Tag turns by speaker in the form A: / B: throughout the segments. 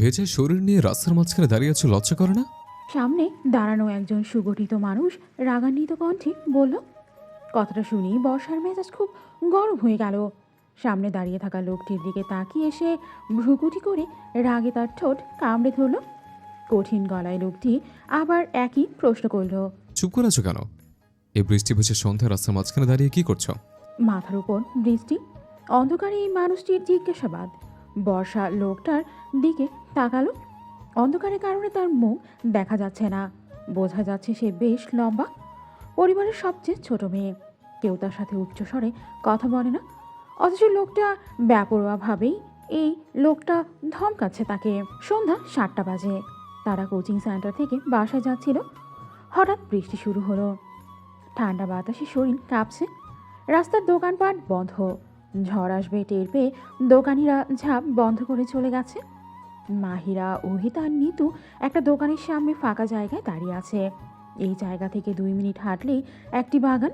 A: ভেজা শরীর নিয়ে রাস্তার মাঝখানে দাঁড়িয়ে আছো, লজ্জা করে না?
B: সামনে দাঁড়ানো একজন সুগঠিত মানুষ রাগান্বিত কণ্ঠে বলল। কথাটা শুনেই বর্ষার মেজাজ খুব গরম হয়ে গেল। সামনে দাঁড়িয়ে থাকা লোকটির দিকে তাকিয়ে এসে ভ্রুকুটি করে রাগে তার ঠোঁট কামড়ে ধরল। কঠিন গলায় লোকটি আবার একই প্রশ্ন করল।
A: চুপ করে আছো কেন? এই বৃষ্টি ভেজা সন্ধ্যা রাস্তার মাঝখানে দাঁড়িয়ে কি করছো?
B: মাথার উপর বৃষ্টি, অন্ধকারে এই মানুষটির জিজ্ঞাসাবাদ। বর্ষা লোকটার দিকে তাকালো। অন্ধকারের কারণে তার মুখ দেখা যাচ্ছে না, বোঝা যাচ্ছে সে বেশ লম্বা, পরিবারের সবচেয়ে ছোট মেয়ে। কেউ তার সাথে উচ্চস্বরে কথা বলে না, অথচ লোকটা বেপরোয়াভাবেই এই লোকটা ধমকাচ্ছে তাকে। সন্ধ্যা 7টা বাজে। তারা কোচিং সেন্টার থেকে বাসায় যাচ্ছিল। হঠাৎ বৃষ্টি শুরু হলো। ঠান্ডা বাতাসে শরীর কাঁপছে। রাস্তার দোকানপাট বন্ধ। ঝড় আসবে টের পেয়ে দোকানিরা ঝাঁপ বন্ধ করে চলে গেছে। মাহিরা, ওহিত আর নিতু একটা দোকানের সামনে ফাঁকা জায়গায় দাঁড়িয়ে আছে। এই জায়গা থেকে 2 মিনিট হাঁটলেই একটি বাগান।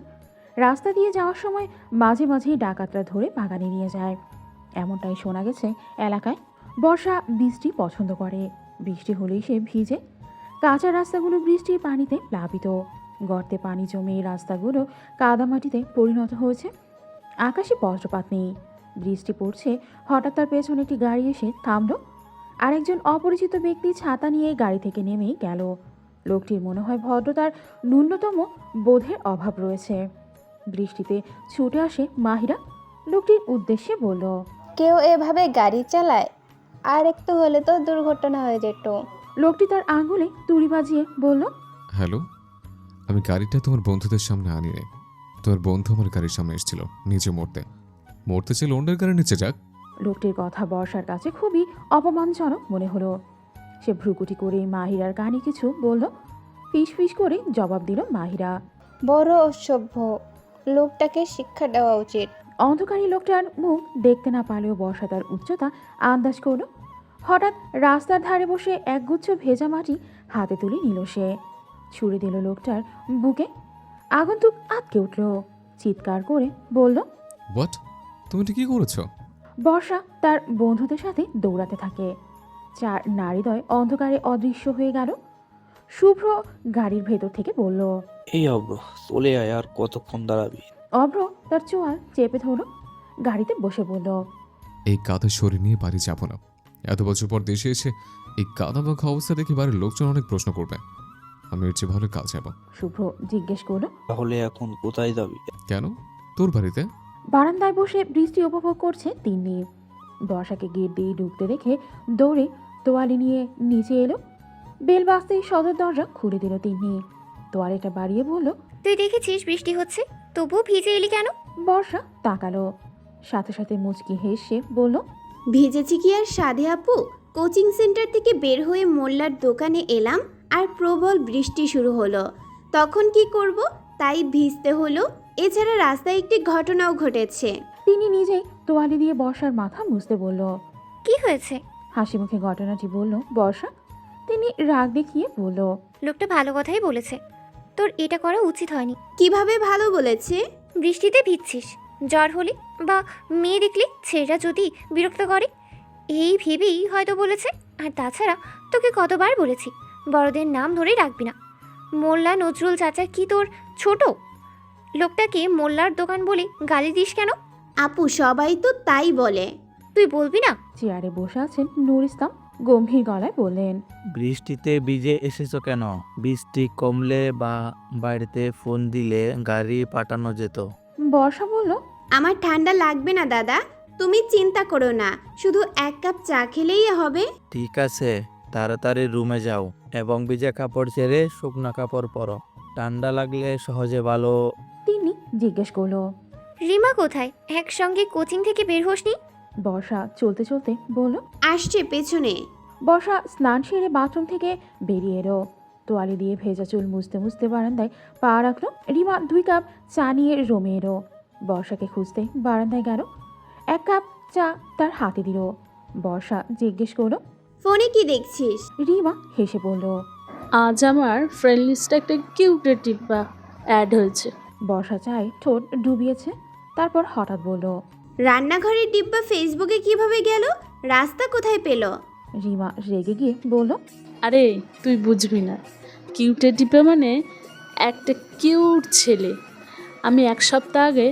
B: রাস্তা দিয়ে যাওয়ার সময় মাঝে মাঝেই ডাকাতরা ধরে বাগানে নিয়ে যায়, এমনটাই শোনা গেছে এলাকায়। বর্ষা বৃষ্টি পছন্দ করে। বৃষ্টি হলেই সে ভিজে। কাঁচা রাস্তাগুলো বৃষ্টির পানিতে প্লাবিত। গর্তে পানি জমে এই রাস্তাগুলো কাদামাটিতে পরিণত হয়েছে। আকাশে বজ্রপাত নেই, বৃষ্টি পড়ছে। হঠাৎ তার পেছনে একটি গাড়ি এসে থামল। আরেকজন অপরিচিত ব্যক্তি ছাতা নিয়ে গাড়ি থেকে নেমে গেল। লোকটির মনে হয় ভদ্রতার ন্যূনতম বোধের অভাব রয়েছে। বৃষ্টিতে ছুটে আসে মাহিরা, লোকটির উদ্দেশ্যে বলল।
C: কেউ এভাবে গাড়ি চালায়? আর একটু হলে তো দুর্ঘটনা হয়ে যেত।
B: লোকটি তার আঙুলে তুড়ি বাজিয়ে বলল।
A: হ্যালো, আমি গাড়িটা তোমার বন্ধুদের সামনে আনি নাই। তোমার বন্ধু আমার গাড়ির সামনে এসেছিল নিজে মরতে চাইলে অন্যের গাড়ির নিচে যাক।
B: লোকটির কথা বর্ষার কাছে খুবই অপমানজনক মনে হলো। সে ভ্রুকুটি করে মাহিরার কানে কিছু বলল। ফিস ফিস করে জবাব দিল মাহিরা।
C: বড় অসভ্য, লোকটাকে শিক্ষা দেওয়া উচিত।
B: অন্ধকারী লোকটার মুখ দেখতে না পারলেও বর্ষা তার উচ্চতা আন্দাজ করল। হঠাৎ রাস্তার ধারে বসে একগুচ্ছ ভেজা মাটি হাতে তুলে নিল সে। ছুড়ে দিল লোকটার বুকে। আগন্তুক আটকে উঠল, চিৎকার করে বলল।
A: হোয়াট? তুমি এটা কি করেছো?
B: বর্ষা তার বন্ধুদের সাথে দৌড়াতে থাকে। 4 নারীদ্বয় অন্ধকারে অদৃশ্য হয়ে গেল। শুভ্র গাড়ির ভেতর থেকে বলল।
D: এই অব্র, চলে আয়, আর কতক্ষণ দাঁড়াবি?
B: অভ্র তার চোয়াল চেপে ধরল, গাড়িতে বসে বলল।
A: এই কাদা শরীর নিয়ে বাড়ি যাবো না। এত বছর পর দেশে এসে এই কাদা মাখা অবস্থা দেখে বাড়ির লোকজন অনেক প্রশ্ন করবে। আমি এর চেয়ে ভালো কাজ যাবো।
B: শুভ্র জিজ্ঞেস করল।
D: তাহলে এখন কোথায় যাবি?
A: কেন? তোর বাড়িতে।
B: বারান্দায় বসে বৃষ্টি উপভোগ করছে তিন্নি। বর্ষাকে গেট দিয়ে ঢুকতে দেখে দৌড়ে তোয়ালি নিয়ে নিচে এলো। বেল বাজতেই সদর দরজা খুলে দিল তিন্নি। তোয়ালিটা বাড়িয়ে বলল।
E: তুই দেখেছিস বৃষ্টি হচ্ছে, তবুও ভিজে এলি কেন?
B: বর্ষা তাকালো, সাথে সাথে মুচকি হেসে বলল।
F: ভিজেছি কি আর সাধে আপু? কোচিং সেন্টার থেকে বের হয়ে মোল্লার দোকানে এলাম আর প্রবল বৃষ্টি শুরু হলো। তখন কি করব, তাই ভিজতে হলো। এছাড়া রাস্তায় একটি ঘটনাও ঘটেছে।
B: তিনি নিজেই তোয়ালি দিয়ে বর্ষার মাথা মুছতে বলল।
E: কি হয়েছে?
B: হাসি মুখে ঘটনাটি বলল বর্ষা। তিনি রাগ দেখিয়ে বলল।
E: লোকটা ভালো কথাই বলেছে, তোর এটা করা উচিত হয়নি।
F: কিভাবে ভালো বলেছে?
E: বৃষ্টিতে ভিজছিস, জ্বর হলে বা মেয়ে দেখলে ছেলেরা যদি বিরক্ত করে, এই ভেবেই হয়তো বলেছে। আর তাছাড়া তোকে কতবার বলেছি বড়দের নাম ধরে রাখবি না। মোল্লা নজরুল চাচা কি তোর ছোট? লোকটাকে মোল্লার দোকান বলে গালি দিস কেন?
F: আপু সবাই তো তাই বলে।
E: তুই বলবি না?
B: চেয়ারে বসে আছেন নূর ইসলাম গম্ভীর গলায় বললেন।
G: বৃষ্টিতে ভিজে এসেছো কেন? বৃষ্টি কমলে বা বাড়িতে ফোন দিলে গাড়ি পাঠানো যেত।
B: বর্ষা বলল।
F: আমার ঠান্ডা লাগবে না দাদা, তুমি চিন্তা করো না, শুধু 1 কাপ চা খেলেই হবে।
G: ঠিক আছে, তাড়াতাড়ি রুমে যাও এবং ভিজে কাপড় ছেড়ে শুকনা কাপড় পরো। ঠান্ডা লাগলে সহজে ভালো।
B: তিনি জিজ্ঞেস করলো।
E: রিমা কোথায়? একসঙ্গে কোচিং থেকে বের হোসনি?
B: বর্ষা চলতে চলতে বলল।
F: আসছে পেছনে।
B: বর্ষা স্নান সেরে বাথরুম থেকে বেরিয়ে এলো। তোয়ালি দিয়ে ভেজা চুল মুছতে মুছতে বারান্দায় পা রাখলো। রিমা 2 কাপ চা নিয়ে রুমে এলো। বর্ষাকে খুঁজতে বারান্দায় গেল। 1 কাপ চা তার হাতে দিল। বর্ষা জিজ্ঞেস করলো।
F: ফোনে কি দেখছিস?
B: রিমা হেসে বলল।
H: আজ আমার ফ্রেন্ড লিস্টে একটা কিউটের টিপ্পা অ্যাড হয়েছে।
B: বর্ষা চায় ঠোঁট ডুবিয়েছে, তারপর হঠাৎ বলল।
F: রান্নাঘরের ডিব্বা ফেসবুকে কিভাবে গেল? রাস্তা কোথায় পেল?
B: রিমা রেগে গিয়ে বলল,
H: আরে তুই বুঝবি না, কিউটে টিপে মানে একটা কিউট ছেলে। আমি 1 সপ্তাহ আগে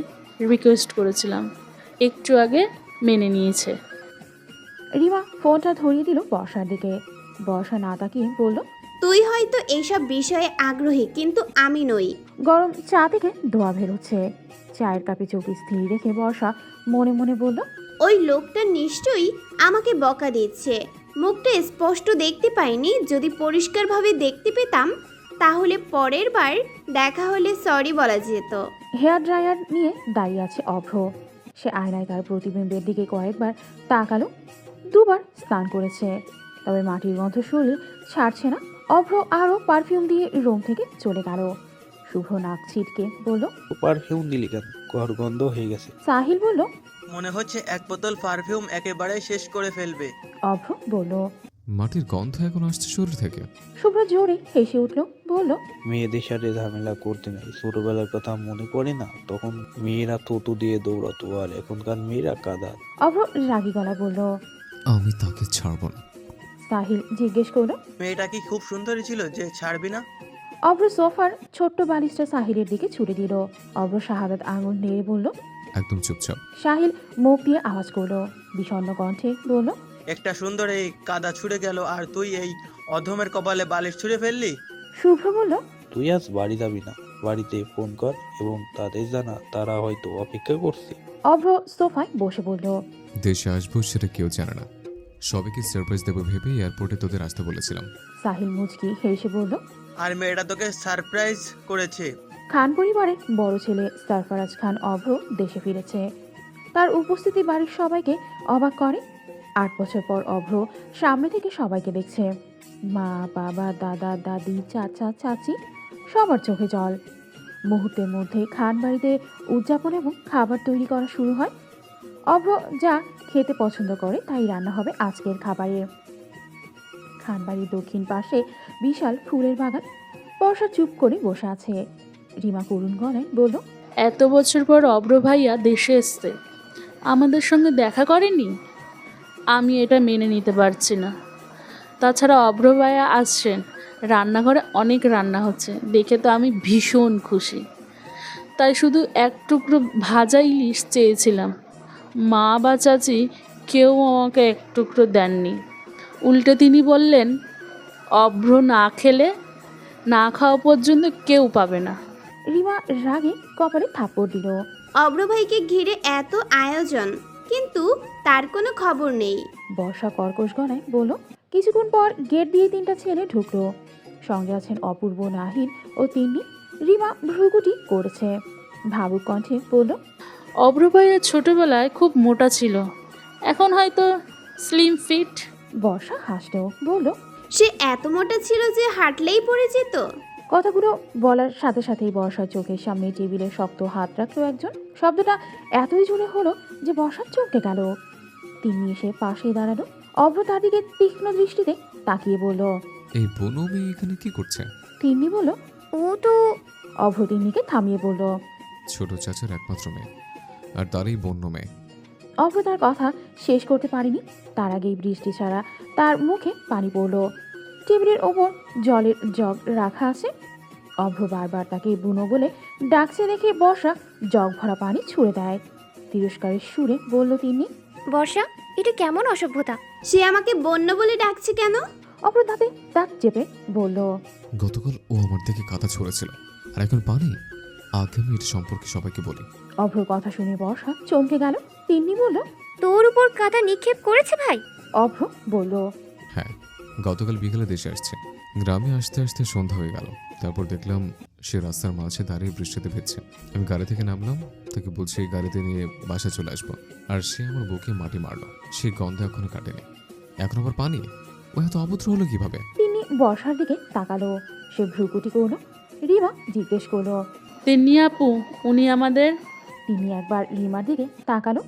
H: রিকোয়েস্ট করেছিলাম, একটু আগে মেনে নিয়েছে।
B: রিমা ফোনটা ধরিয়ে দিল বর্ষার দিকে। বর্ষা না তাকিয়ে বলল,
F: তুই হয়তো এইসব বিষয়ে আগ্রহী, কিন্তু আমি নই।
B: গরম চা থেকে ধোয়া বেরোচ্ছে। চায়ের কাপে চোখ স্থির রেখে বর্ষা মনে মনে বলল,
F: ওই লোকটা নিশ্চয়ই আমাকে বকা দিচ্ছে। মুখটা স্পষ্ট দেখতে পাইনি, যদি পরিষ্কারভাবে দেখতে পেতাম তাহলে পরের বার দেখা হলে সরি বলা যেত।
B: হেয়ার ড্রায়ার নিয়ে দাঁড়িয়ে আছে অভ্র। সে আয়নায় তার প্রতিবিম্বের দিকে কয়েকবার তাকালো। 2বার স্নান করেছে, তবে মাটির গন্ধ শরীর ছাড়ছে না। অভ্র আরও পারফিউম দিয়ে রুম থেকে চলে গেল। শুভ্র নাক ছিটকে বলল,
D: পারফিউম দিলি কেন? ঘর গন্ধ হয়ে গেছে।
B: সাহিল বলল,
I: মনে হচ্ছে 1 বোতল পারফিউম একেবারে শেষ করে ফেলবে।
B: অভ্র বলল।
A: মাটির গন্ধ এখন আসছে শরীর থেকে।
B: শুভ্র জোরে হেসে উঠল, বলল,
D: মেয়েদের সাথে ঝামেলা করতে নাই। ছোটবেলার কথা মনে পড়ে না? তখন মেয়েরা থুতু দিয়ে দৌড়াতো, আর এখনকার মেয়েরা কাদা।
B: অভ্র রাগী গলায় বলল।
A: আমি তাকে ছাড়বো না।
B: সাহিল জিজ্ঞেস করল,
I: মেয়েটা কি খুব সুন্দরী ছিল যে ছাড়বি না?
B: অভ্র সোফার ছোট্ট বালিশটা সাহিলের দিকে ছুড়ে দিল। অভ্র শাহাদাত আঙুল নেড়ে বলল।
A: একদম চুপচাপ।
B: সাহিল মুখ দিয়ে আওয়াজ করলো, বিষণ্ণ কণ্ঠে বলল,
I: একটা সুন্দর এই কাদা ছুঁড়ে গেল আর তুই এই অধমের কপালে বালিশ ছুঁড়ে ফেললি।
B: শুভ্র বলল,
D: তুই আজ বাড়ি যাবি না? বাড়িতে ফোন কর এবং তাদের জানা তারা হয়তো অপেক্ষা করছে।
B: অভ্র সোফায় বসে বলল,
A: দেশে আসবো সেটা কেউ জানে না, সবাইকে সারপ্রাইজ দেবো ভেবে এয়ারপোর্টে তোদের আসতে বলেছিলাম।
B: সাহিল মুচকি হেসে বলল,
I: আর মেয়েটা তোকে সারপ্রাইজ করেছে।
B: খান পরিবারের বড় ছেলে সরফরাজ খান অভ্র দেশে ফিরেছে। তার উপস্থিতি বাড়ির সবাইকে অবাক করে। 8 বছর পর অভ্র সামনে থেকে সবাইকে দেখছে। মা, বাবা, দাদা, দাদি, চাচা, চাচি, সবার চোখে জল। মুহূর্তের মধ্যে খান বাড়িতে উদযাপন এবং খাবার তৈরি করা শুরু হয়। অভ্র যা খেতে পছন্দ করে তাই রান্না হবে আজকের খাবারে। খান বাড়ির দক্ষিণ পাশে বিশাল ফুলের বাগান। বর্ষা চুপ করে বসে আছে। রিমা করুণ গলায় বলল,
H: এত বছর পর অব্র ভাইয়া দেশে এসছে, আমাদের সঙ্গে দেখা করেনি। আমি এটা মেনে নিতে পারছি না। তাছাড়া অব্র ভাইয়া আসছেন, রান্নাঘরে অনেক রান্না হচ্ছে, দেখে তো আমি ভীষণ খুশি। তাই শুধু 1 টুকরো ভাজা ইলিশ চেয়েছিলাম, মা বা চাচি কেউ আমাকে 1 টুকরো দেননি। উল্টে তিনি বললেন, অভ্র না খেলে না খাওয়া পর্যন্ত কেউ পাবে না।
B: রিমা রাগে কপালে থাপ্পড় দিল।
F: অব্র ভাইকে ঘিরে এত আয়োজন, কিন্তু তার কোনো খবর নেই।
B: বর্ষা কর্কশ গলায় বলল। কিছুক্ষণ পর গেট দিয়ে 3টা ছেলে ঢুকলো। সঙ্গে আছেন অপূর্ব, নাহিদ ও তিন্নি। রিমা ভ্রুকুটি করেছে, ভাবুক কণ্ঠে বলল,
H: অব্র ভাইয়া ছোটবেলায় খুব মোটা ছিল, এখন হয়তো স্লিম ফিট।
B: বর্ষা হাসলো, বলল,
F: সে এত মোটা ছিল যে হাঁটলেই পড়ে যেত।
B: কথাগুলো বলার সাথে সাথেই বর্ষার চোখের সামনে টেবিলে শক্ত হাত রাখলো একজন। শব্দটা এতই জোরে হলো যে বর্ষার চমকে গেল। তিন্নি এসে পাশে দাঁড়ালো। অভ্র তার দিকে তীক্ষ্ণ দৃষ্টিতে তাকিয়ে বলল,
A: এই বনু মেয়ে এখানে কি করছে?
B: তিন্নি বলল।
E: ও তো
B: অভ্র তিন্নিকে থামিয়ে বলল,
A: ছোট চাচার একমাত্র মেয়ে, আর তারই বন্য মেয়ে।
B: অভ্র তার কথা শেষ করতে পারেনি, তার আগেই বৃষ্টি ছাড়া তার মুখে পানি পড়ল। টেবিলের ওপর জলের জগ রাখা আছে। অভ্র বারবার তাকে বুনো বলে ডাকছে দেখে বর্ষা জগ ভরা পানি ছুঁড়ে দেয়। তিরস্কারের সুরে বলল তিন্নি,
E: বর্ষা, এটা কেমন অসভ্যতা?
F: সে আমাকে বন্য বলে ডাকছে কেন?
B: অভ্র দাঁতে দাঁত চেপে বলল,
A: গতকাল ও আমার দিকে কাঁথা ছড়েছিল, আর এখন পানি। আগে আমি এটা সম্পর্কে সবাইকে বলি।
B: অভ্র কথা শুনে বর্ষা চমকে গেল। তিন্নি বলল,
E: তোর উপর কাদা নিক্ষেপ করেছে ভাই?
B: অভ্র বলল,
A: হ্যাঁ, গতকাল বিকেলে দেশে আসছে। গ্রামে আসতে আসতে সন্ধ্যা হয়ে গেল। তারপর দেখলাম সে রাস্তার মাঝে দাঁড়িয়ে বৃষ্টিতে ভেজছে। আমি গাড়ি থেকে নামলাম, তাকে বলছি এই গাড়িতে নিয়ে বাসা চলে আসবো, আর সে আমার বুকে মাটি মারলো। সেই গন্ধ এখনো কাটেনি, এখন আবার পানি। ও এত অভদ্র হলো কিভাবে?
B: তিন্নি বর্ষার দিকে তাকালো। সে ভ্রুকুটি করল। রিমা জিজ্ঞেস করলো,
H: তিন্নি আপু, উনি আমাদের।
B: তিনি একবার রিমার দিকে তাকালো,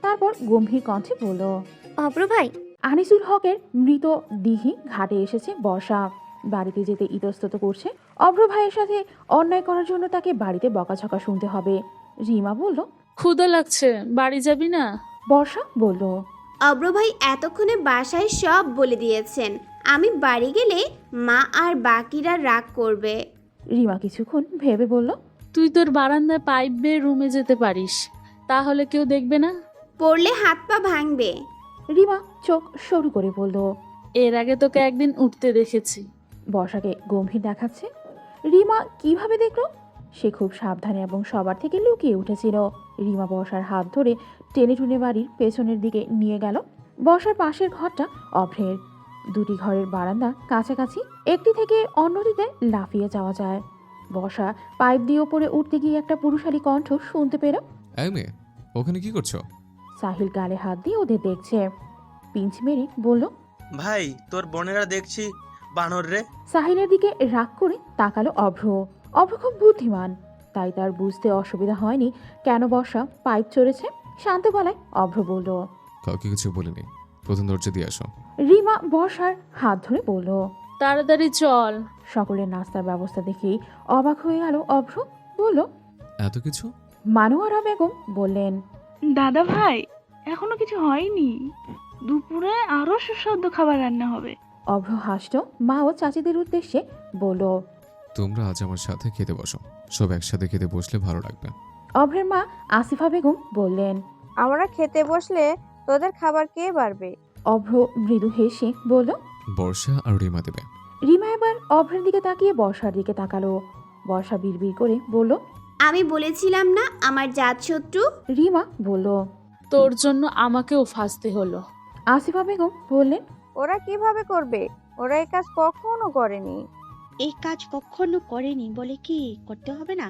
B: তারপর গম্ভীর কণ্ঠে বলল,
E: অব্র ভাই,
B: আনিসুল হকের মৃত দিঘি ঘাটে এসেছে বর্ষা। বাড়িতে যেতে ইতস্তত করছে। অভ্র ভাইয়ের সাথে অন্যায় করার জন্য তাকে বাড়িতে বকাঝকা শুনতে হবে। রিমা বলল।
H: ক্ষুধা লাগছে, বাড়ি যাবি না?
B: বর্ষা বলল,
F: অব্র ভাই এতক্ষণে বাসায় সব বলে দিয়েছেন। আমি বাড়ি গেলে মা আর বাকিরা রাগ করবে।
B: রিমা কিছুক্ষণ ভেবে বলল,
H: তুই তোর বারান্দায় পাইপ বেয়ে রুমে যেতে পারিস, তাহলে কেউ দেখবে না।
F: পড়লে হাত পা ভাঙবে।
B: রিমা চোখ সরু করে বলল।
H: এর আগে তোকে একদিন উঠতে দেখেছি।
B: বর্ষাকে গম্ভীর দেখাচ্ছে। রিমা কিভাবে দেখলো? সে খুব সাবধানে এবং সবার থেকে লুকিয়ে উঠেছিল। রিমা বর্ষার হাত ধরে টেনে টুনে বাড়ির পেছনের দিকে নিয়ে গেল। বর্ষার পাশের ঘরটা অভ্রের। দুটি ঘরের বারান্দা কাছাকাছি, একটি থেকে অন্যটিতে লাফিয়ে যাওয়া যায়। বর্ষা পাইপ দিয়ে ওপরে উঠতে গিয়ে একটা পুরুষালী কণ্ঠ শুনতে পেল।
A: এই মেয়ে, ওখানে কি করছো?
B: সাহিল গালে হাত দিয়ে ওদের দেখছে। পিঞ্চ মেরে বলল,
I: ভাই তোর বোনেরা দেখছি বানর রে।
B: সাহিলের দিকে রাগ করে তাকালো অভ্র। অভ্র খুব বুদ্ধিমান, তাই তার বুঝতে অসুবিধা হয়নি কেন বর্ষা পাইপ চড়েছে। শান্ত গলায় অভ্র বলল।
A: কাউকে কিছু বলিনি, প্রথম দরজা দিয়ে আসো।
B: রিমা বর্ষার হাত ধরে বলল।
H: তাড়াতাড়ি চল।
B: সকলের নাস্তার ব্যবস্থা দেখেই অবাক হয়ে গেল অভ্র। বলল,
A: এত কিছু?
B: মানুয়ারা বেগম বললেন,
J: দাদা ভাই, এখনো কিছু হয়নি। দুপুরে আরো সুস্বাদু খাবার রান্না হবে।
B: অভ্র হাসল। মা ও চাচিদের উদ্দেশ্যে বলল,
A: তোমরা আজ আমার সাথে খেতে বসো, সব একসাথে খেতে বসলে ভালো লাগবে।
B: অভ্রের মা আসিফা বেগম বললেন।
C: আমরা খেতে বসলে তোদের খাবার কে বাড়বে?
B: অভ্র মৃদু হেসে বলল।
A: বর্ষা আর রিমা দেবে।
B: রিমা এবার অভ্রের দিকে তাকিয়ে বর্ষার দিকে তাকালো। বর্ষা বিড়বিড় করে বলল,
F: আমি বলেছিলাম না আমার জাত শত্রু।
B: রিমা বলল।
H: তোর জন্য আমাকেও ফাঁসতে হলো।
B: আসিফা বেগম বললেন,
C: ওরা কিভাবে করবে? ওরা এই কাজ কখনো করেনি।
K: এই কাজ কখনো করেনি বলে কি করতে হবে না?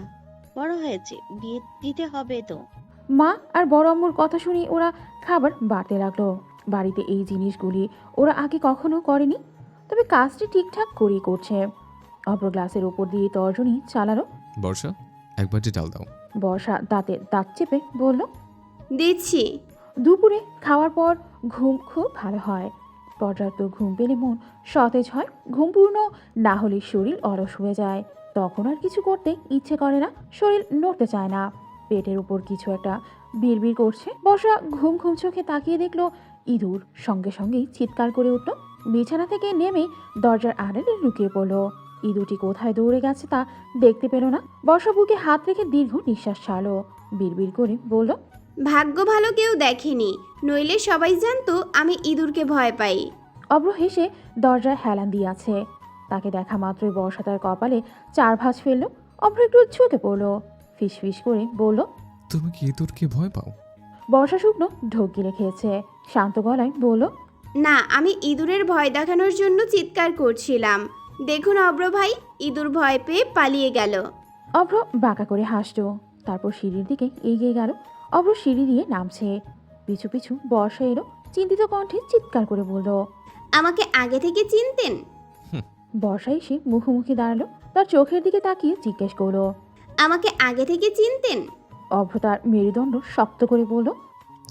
K: বড় হয়েছে, বিয়ে দিতে হবে তো।
B: মা আর বড় আম্মুর কথা শুনে ওরা খাবার বাড়তে লাগলো। বাড়িতে এই জিনিসগুলি ওরা আগে কখনো করেনি, তবে কাজটি ঠিকঠাক করেই করছে। অভ্র গ্লাসের উপর দিয়ে তর্জনী চালালো।
A: বর্ষা, এক বাটি ডাল দাও।
B: বর্ষা দাঁতে দাঁত চেপে বলল,
F: দিচ্ছি।
B: দুপুরে খাওয়ার পর ঘুম খুব ভালো হয়। পর্যাপ্ত ঘুম পেলে মন সতেজ হয়। ঘুম পূর্ণ না হলে শরীর অলস হয়ে যায়। তখন আর কিছু করতে ইচ্ছে করে না, শরীর নড়তে চায় না। পেটের উপর কিছু একটা বিড়বিড় করছে। বর্ষা ঘুম ঘুম চোখে তাকিয়ে দেখলো ইঁদুর। সঙ্গে সঙ্গেই চিৎকার করে উঠল। বিছানা থেকে নেমে দরজার আড়ালে লুকিয়ে পড়ল। ইঁদুরটি কোথায় দৌড়ে গেছে তা দেখতে পেল না। বর্ষা বুকে হাত রেখে দীর্ঘ নিঃশ্বাস ছাড়ল। বিড়বিড় করে বলল,
F: ভাগ্য ভালো কেউ দেখেনি, নইলে সবাই জানতো আমি ইঁদুরকে ভয় পাই।
B: অভ্র হেসে দরজায় হেলান দিয়ে আছে। তাকে দেখা মাত্রই বর্ষা তার কপালে 4 ভাঁজ ফেলল। অভ্র একটু ঝুঁকে পড়ল। ফিস ফিস করে বলল,
A: তুমি কি ইঁদুরকে ভয় পাও?
B: বর্ষা শুকনো ঢোক গিলে খেয়েছে। শান্ত গলায় বলল,
F: না, আমি ইঁদুরের ভয় দেখানোর জন্য চিৎকার করছিলাম। দেখুন অব্র ভাই, ইঁদুর ভয় পেয়ে পালিয়ে গেল।
B: অভ্র বাঁকা করে হাসল। তারপর সিঁড়ির দিকে এগিয়ে গেল। অভ্র সিঁড়ি দিয়ে নামছে। পিছু পিছু বর্ষা এলো। চিন্তিত কণ্ঠে চিৎকার করে বলল,
F: আমাকে আগে থেকে চিনতেন?
B: বর্ষা এসে মুখোমুখি দাঁড়ালো। তার চোখের দিকে তাকিয়ে জিজ্ঞেস করলো,
F: আমাকে আগে থেকে চিনতেন?
B: অভ্র তার মেরুদণ্ড শক্ত করে বলল,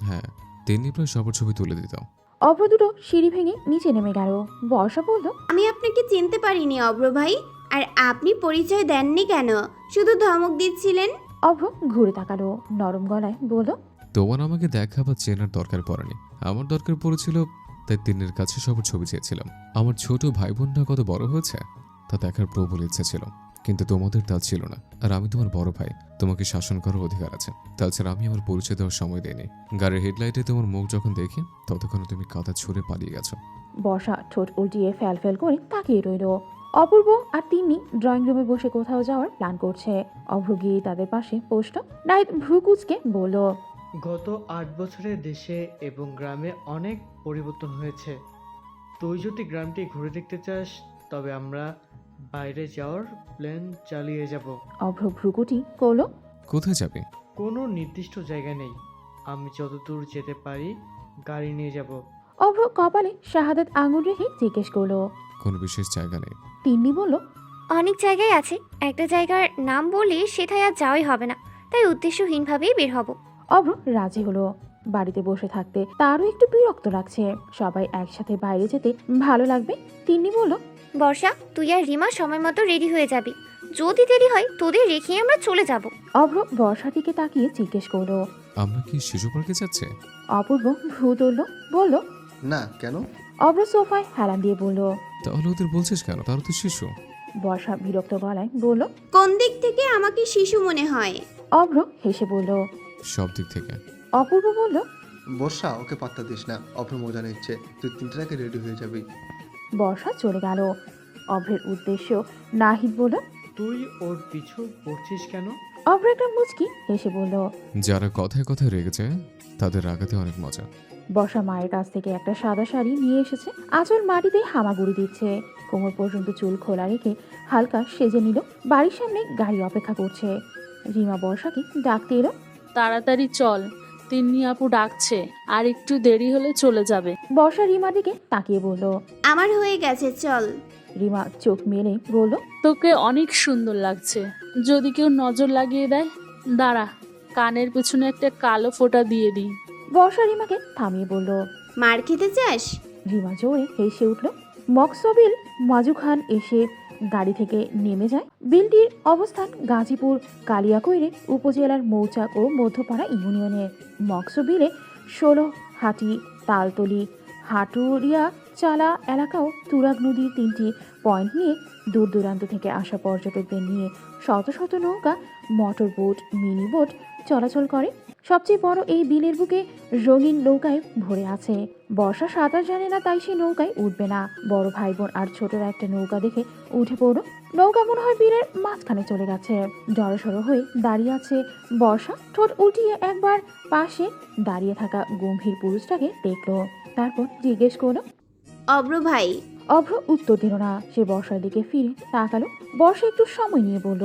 A: হ্যাঁ, তেমনি প্রায় সবার ছবি তুলে দিত।
B: অভ্র দুটো সিঁড়ি ভেঙে নিচে নেমে গেল। বর্ষা বলল,
F: আমি আপনাকে চিনতে পারিনি অব্র ভাই। আর আপনি পরিচয় দেননি কেন? শুধু ধমক দিচ্ছিলেন।
B: অভ্র ঘুরে তাকালো। নরম গলায় বলল,
A: তোমার আমাকে দেখা বা চেনার দরকার পড়েনি, আমার দরকার পড়েছিল, তাই তিনের কাছে সবার ছবি চেয়েছিলাম। আমার ছোট ভাই বোনরা কত বড় হয়েছে তা দেখার প্রবল ইচ্ছা ছিল, কিন্তু তোমাদের তা ছিল না। আর আমি তোমার বড় ভাই, তোমাকে শাসন করার অধিকার আছে। তাছাড়া আমি আমার পরিচয় দেওয়ার সময় দেয়নি। গাড়ির হেডলাইটে তোমার মুখ যখন দেখি ততক্ষণ তুমি কাঁথা ছুঁড়ে পালিয়ে গেছো।
B: বর্ষা ঠোঁট উল্টিয়ে ফ্যাল ফ্যাল করে তাকিয়ে রইল। অপূর্ব আর তিন্নি ড্রয়িং রুমে বসে কোথাও যাওয়ার প্ল্যান করছে। অভ্র গিয়ে তাদের পাশে বসল। নাহিদ ভ্রু কুঁচকে বলল,
L: গত 8 বছরে দেশে এবং গ্রামে অনেক পরিবর্তন হয়েছে। তুই যদি গ্রামটি ঘুরে দেখতে চাস তবে আমরা বাইরে যাওয়ার প্ল্যান চালিয়ে যাব।
B: অভ্র ভ্রুকুটি করল।
A: কোথায় যাবে?
L: কোনো নির্দিষ্ট জায়গা নেই, আমি যতদূর যেতে পারি গাড়ি নিয়ে যাব।
B: অভ্র কপালে শাহাদাত আঙুল রেখে জিজ্ঞেস করলো,
A: কোনো বিশেষ জায়গা নেই।
B: তিন্নি বলল,
E: অনেক জায়গায় আছে, একটা জায়গার নাম বললে সেটাই আর যাওয়াই হবে না, তাই উদ্দেশ্যহীনভাবেই বের হব।
B: অভ্র রাজি হলো। বাড়িতে বসে থাকতে তারও একটু বিরক্ত লাগছে। সবাই একসাথে বাইরে যেতে ভালো লাগবে। তিন্নি বলল,
E: বর্ষা, তুই আর রিমা সময় মতো রেডি হয়ে যাবি। যদি দেরি হয় তোদের রেখে আমরা চলে যাব।
B: অভ্র বর্ষার দিকে তাকিয়ে জিজ্ঞেস করলো।
A: আমরা কি শিশু পার্কে যাচ্ছে?
B: অপূর্ব ভ্রু তুলল, বলল।
M: না, কেন?
B: অভ্র সোফায় হেলান দিয়ে বলল।
A: তাহলে ওদের বলছিস কেন? তারা তো শিশু।
B: বর্ষা বিরক্ত গলায় বলল।
F: কোন দিক থেকে আমাকে শিশু মনে হয়?
B: অভ্র হেসে বলল।
A: সব দিক থেকে।
B: অপূর্ব বলল।
M: বর্ষা, ওকে পাত্তা দিস না, অভ্র মজা নিচ্ছে। তুই 3টার আগে রেডি হয়ে যাবি।
B: বর্ষা চলে গেল। অভ্রের উদ্দেশ্য নাহিদ বলল।
L: তুই ওর পিছু পড়ছিস কেন?
B: অভ্র একটা মুচকি হেসে বলল।
A: যারা কথায় কথায় রেগে যায় তাদের রাগাতে অনেক মজা।
B: বর্ষা মায়ের কাছ থেকে একটা সাদা শাড়ি নিয়ে এসেছে। আঁচল মাটিতে হামাগুড়ি দিচ্ছে। কোমর পর্যন্ত চুল খোলা রেখে হালকা সেজে নিল। বাড়ির সামনে গাড়ি অপেক্ষা করছে। রিমা বর্ষাকে ডাকতে এলো।
H: তাড়াতাড়ি চল, তিন্নি আপু ডাকছে, আর একটু দেরি হলে চলে যাবে।
B: বর্ষা রিমার দিকে তাকিয়ে বলল।
F: আমার হয়ে গেছে, চল।
B: রিমা চোখ মেলে বলল।
H: তোকে অনেক সুন্দর লাগছে, যদি কেউ নজর লাগিয়ে দেয়। দাঁড়া, কানের পেছনে একটা কালো ফোঁটা দিয়ে দিই।
B: বর্ষা রিমাকে থামিয়ে বলল।
F: মার খেতে চাস?
B: রিমা জোরে হেসে উঠল। মকসবিল মাজু খান এসে গাড়ি থেকে নেমে যায়। বিলটির অবস্থান গাজীপুর কালিয়াকৈরে উপজেলার মৌচাক ও মধ্যপাড়া ইউনিয়নে। মকসবিলে 16 হাটি, তালতলি, হাটুরিয়া চালা এলাকাও তুরাগ নদীর 3টি পয়েন্ট নিয়ে দূর দূরান্ত থেকে আসা পর্যটকদের নিয়ে শত শত নৌকা, মোটর বোট, মিনি বোট চলাচল করে। সবচেয়ে বড় এই বিলের বুকে রঙিন নৌকায় ভরে আছে। বর্ষা সাঁতার জানে না, তাই সে নৌকায় উঠবে না। বড় ভাই বোন আর ছোটরা একটা নৌকা দেখে উঠে পড়ো। নৌকা মনে হয় বিলের মাঝখানে চলে গেছে। জড়সড় হয়ে দাঁড়িয়ে আছে বর্ষা। ঠোঁট উল্টিয়ে একবার পাশে দাঁড়িয়ে থাকা গম্ভীর পুরুষটাকে দেখলো। তারপর জিজ্ঞেস করলো।
F: অব্র ভাই?
B: অভ্র উত্তর দিল না। সে বর্ষার দিকে ফিরে তাকালো। বর্ষা একটু সময় নিয়ে বলল।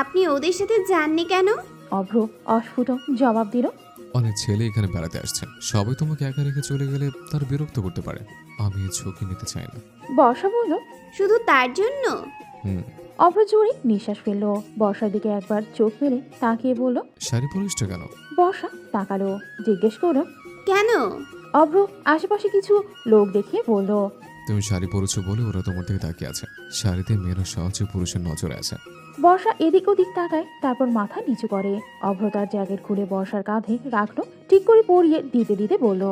F: আপনি ওদের সাথে যাননি কেন?
B: অভ্র অস্ফুট জবাব দিল।
A: অনেক ছেলে এখানে বেড়াতে আসছে, সবাই তোমাকে একা রেখে চলে গেলে তার বিরক্ত করতে পারে। আমি এই ঝুঁকি নিতে চাই না।
B: বর্ষা বলল।
F: শুধু তার জন্য?
B: অভ্র জোরে নিঃশ্বাস ফেললো। বর্ষার দিকে একবার চোখ মেলে তাকিয়ে বলল।
A: শাড়ি পরিসটা কেন?
B: বর্ষা তাকালো, জিজ্ঞেস করলো।
F: কেন?
B: অভ্র আশেপাশে কিছু লোক দেখিয়ে বলল।
A: তুমি শাড়ি পরেছো বলে ওরা তোমার দিকে তাকিয়ে আছে। শাড়িতে মেয়েরা সহজে পুরুষের নজরে আছে।
B: বর্ষা এদিক ওদিক তাকায়, তারপর মাথা নিচু করে। অভ্র তার জ্যাকেট খুলে বর্ষার কাঁধে রাখলো, ঠিক করে পরিয়ে দিতে দিতে বলল।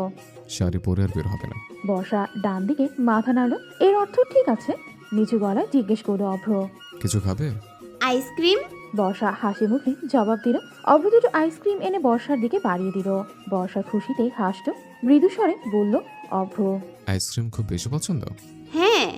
A: শাড়ি পরে আর বের হবে না।
B: বর্ষা ডান দিকে মাথা নাড়ল। এর অর্থ ঠিক আছে। নিচু গলায় জিজ্ঞেস করলো অভ্র।
A: কিছু খাবে?
F: আইসক্রিম?
B: বর্ষা হাসি মুখে জবাব দিল। অভ্র দুটো আইসক্রিম এনে বর্ষার দিকে বাড়িয়ে দিল। বর্ষা খুশিতে হাসল। মৃদু স্বরে বলল অভ্র।
A: আইসক্রিম খুব বেশি পছন্দ?
F: হ্যাঁ।